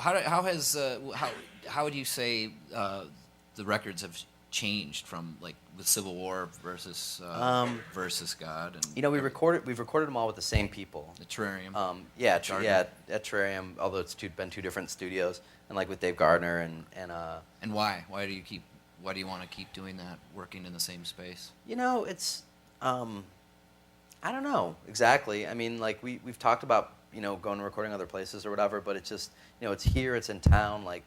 how would you say the records have changed from like with Civil War versus God and we've recorded them all with the same people. the Terrarium. At Terrarium, although it's been two different studios, and like with Dave Gardner and why do you want to keep doing that, working in the same space? It's I don't know exactly. I mean, like we've talked about going and recording other places or whatever, but it's just it's here, it's in town. Like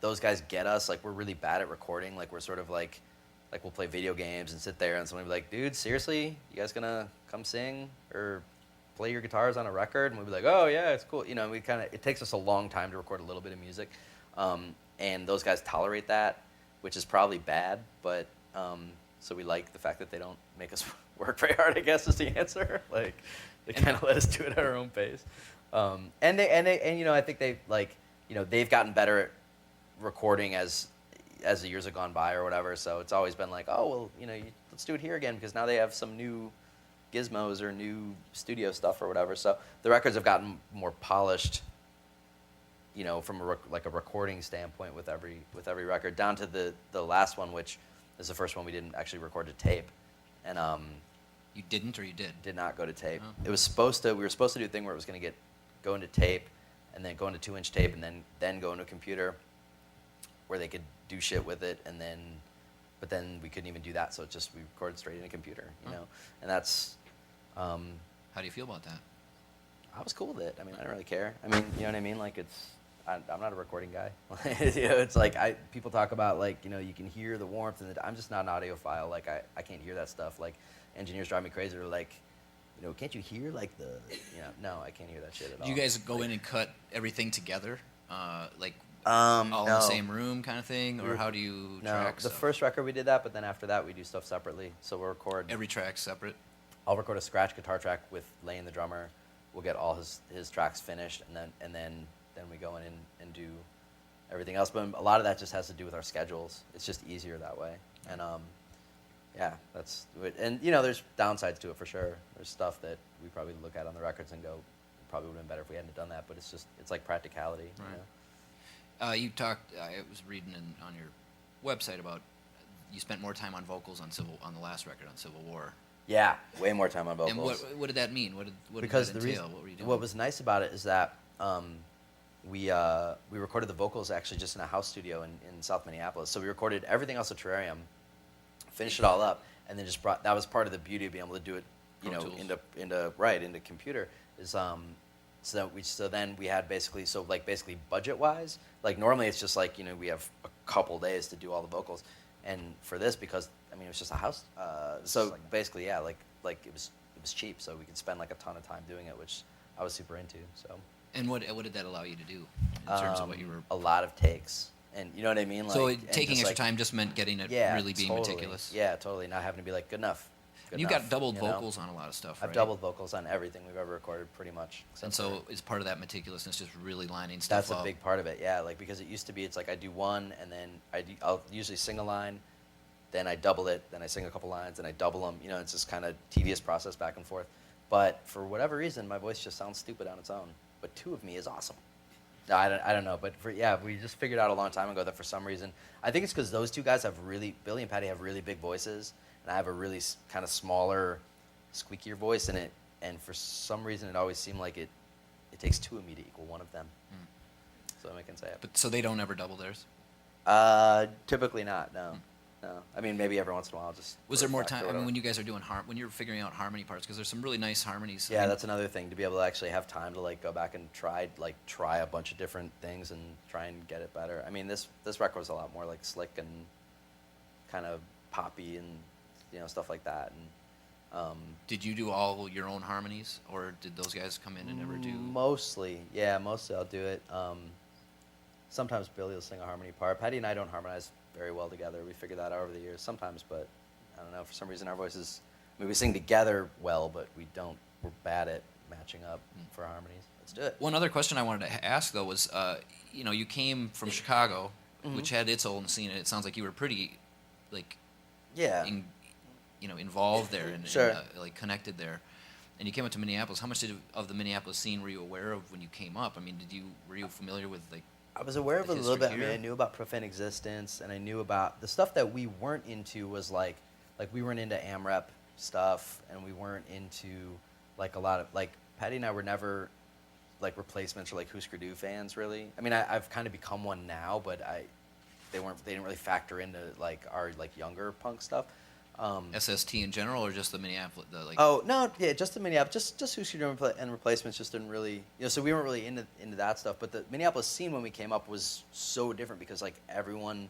those guys get us. Like we're really bad at recording. Like we're sort of like we'll play video games and sit there and somebody will be like, dude, seriously, you guys gonna come sing or play your guitars on a record? And we'll be like, oh yeah, it's cool. It takes us a long time to record a little bit of music, and those guys tolerate that, which is probably bad, but so we like the fact that they don't make us work very hard, I guess, is the answer. Like they kind of let us do it at our own pace, and I think they've gotten better at recording as the years have gone by or whatever. So it's always been like, oh well, let's do it here again because now they have some new gizmos or new studio stuff or whatever. So the records have gotten more polished, from a recording standpoint with every record, down to the last one, which is the first one we didn't actually record to tape, and you didn't, or you did? Did not go to tape. Oh. We were supposed to do a thing where it was going to go into tape, and then go into 2-inch tape, and then go into a computer, where they could do shit with it, but then we couldn't even do that, so we recorded straight in a computer, and that's. How do you feel about that? I was cool with it. I mean, I don't really care. I mean, you know what I mean? Like I'm not a recording guy. It's like people talk about you can hear the warmth, and I'm just not an audiophile. Like I can't hear that stuff. Like engineers drive me crazy. They're like, can't you hear no, I can't hear that shit at all. Do you guys go in and cut everything together, all no. in the same room kind of thing, or how do you track the stuff? first record we did that, but then after that we do stuff separately. So we'll record every track separate. I'll record a scratch guitar track with Lane, the drummer. We'll get all his tracks finished, and then we go in and do everything else. But a lot of that just has to do with our schedules. It's just easier that way. And that's it. And there's downsides to it for sure. There's stuff that we probably look at on the records and go, it probably would have been better if we hadn't done that. But it's like practicality. Right. You talked. I was reading on your website about you spent more time on vocals on the last record on Civil War. Yeah, way more time on vocals. And what did that mean? What did because that entail? What were you doing? What was nice about it is that we recorded the vocals actually just in a house studio in South Minneapolis. So we recorded everything else at Terrarium, finished it all up, and then that was part of the beauty of being able to do it, into computer is so then we had basically budget wise, like normally it's just we have a couple days to do all the vocals, and for this because it was just a house, so basically it was cheap, so we could spend a ton of time doing it, which I was super into. So. And what did that allow you to do in terms of what you were? A lot of takes, and you know what I mean. So taking extra time just meant getting it really being meticulous. Yeah, totally. Not having to be good enough. You got doubled vocals on a lot of stuff, right? I've doubled vocals on everything we've ever recorded, pretty much. And so is part of that meticulousness just really lining stuff up? That's a big part of it, yeah. Because it used to be, it's I do one, and then I'll usually sing a line, then I double it, then I sing a couple lines, and I double them. It's this kind of tedious process back and forth. But for whatever reason, my voice just sounds stupid on its own. But two of me is awesome. No, I don't know. But we just figured out a long time ago that for some reason, I think it's because those two guys Billy and Patty have really big voices, and I have a really kind of smaller, squeakier voice in it. And for some reason, it always seemed like it takes two of me to equal one of them. So I can say it. But so they don't ever double theirs? Typically not. No. No. Maybe every once in a while. Just was there more time? When you guys are doing when you're figuring out harmony parts, because there's some really nice harmonies. Yeah, that's another thing, to be able to actually have time to go back and try a bunch of different things and try and get it better. This record was a lot more slick and kind of poppy and stuff like that. And did you do all your own harmonies, or did those guys come in and ever do? Mostly I'll do it. Sometimes Billy will sing a harmony part. Patty and I don't harmonize very well together. We figured that out over the years sometimes, but I don't know, for some reason our voices, we sing together well, but we're bad at matching up for harmonies. Let's do it. One other question I wanted to ask though was, you came from Chicago, which had its own scene, and it sounds like you were pretty, involved there and, sure. Connected there. And you came up to Minneapolis. How much of the Minneapolis scene were you aware of when you came up? I mean, were you familiar with like? I was aware of the it a little bit. I history mean, I here? knew about Profane Existence, and I knew about the stuff that we weren't into was like we weren't into AMREP stuff, and we weren't into like a lot of like Patty and I were never like replacements or like Husker Du fans really. I mean, I've kind of become one now, but they didn't really factor into like our like younger punk stuff. SST in general, or just the Minneapolis, the like? Oh no, yeah, just the Minneapolis, just Husker Du and replacements just didn't really, so we weren't really into that stuff. But the Minneapolis scene when we came up was so different because like everyone,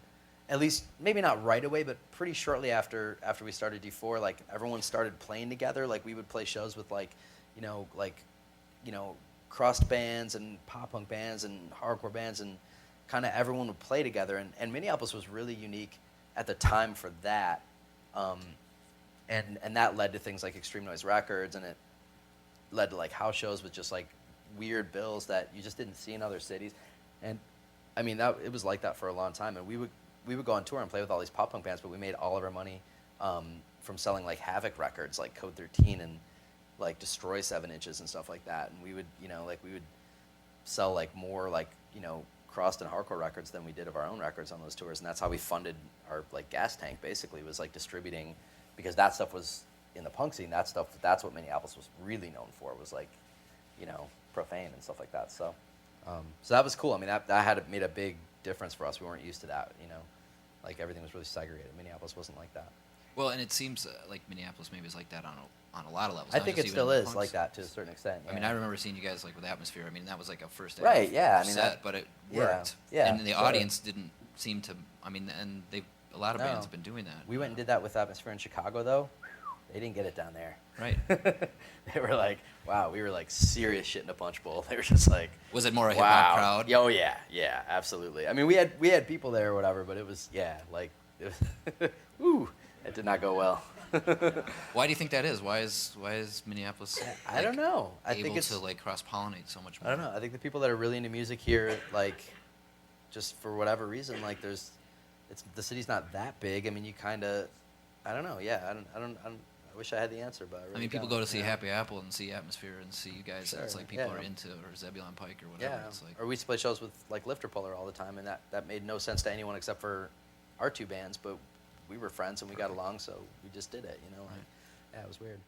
at least maybe not right away, but pretty shortly after we started D4, like everyone started playing together. Like we would play shows with like, crust bands and pop punk bands and hardcore bands, and kind of everyone would play together. And Minneapolis was really unique at the time for that. And that led to things like Extreme Noise Records, and it led to like house shows with just like weird bills that you just didn't see in other cities. And I mean, it was like that for a long time. And we would go on tour and play with all these pop punk bands, but we made all of our money from selling like Havoc records, like Code 13 and like Destroy 7 Inches and stuff like that. And we would sell like more like crossed and hardcore records than we did of our own records on those tours, and that's how we funded our like gas tank. Basically, was like distributing, because that stuff was in the punk scene. That's what Minneapolis was really known for, was like, Profane and stuff like that. So, so that was cool. I mean, that made a big difference for us. We weren't used to that. Like everything was really segregated. Minneapolis wasn't like that. Well, and it seems like Minneapolis maybe is like that on a lot of levels. I not think just it even still in is punks. like that to a certain extent. Yeah. I mean, I remember seeing you guys like with Atmosphere. I mean, that was like a first right. Yeah. I mean, set, but it worked. Yeah. And the audience didn't seem to. I mean, and a lot of No. bands have been doing that. We went and did that with Atmosphere in Chicago, though. They didn't get it down there. Right. They were like, wow, we were like serious shit in a punch bowl. They were just like, Was it more a hip wow. hop crowd? Oh yeah, absolutely. I mean, we had people there or whatever, but it was like, it was woo, it did not go well. Why do you think that is? Why is Minneapolis? I don't know. I think able it's to like cross pollinate so much more. I don't know. I think the people that are really into music here, like, just for whatever reason, like, the city's not that big. I mean, you kind of, I don't know. Yeah, I wish I had the answer, but I really I mean, people don't. go to see Happy Apple and see Atmosphere and see you guys. Sure, It's like people yeah. are into, or Zebulon Pike or whatever. Yeah. It's like, Or we used to play shows with like Lifter Puller all the time, and that made no sense to anyone except for our two bands, but we were friends and we got along, so we just did it. Right. Yeah, it was weird.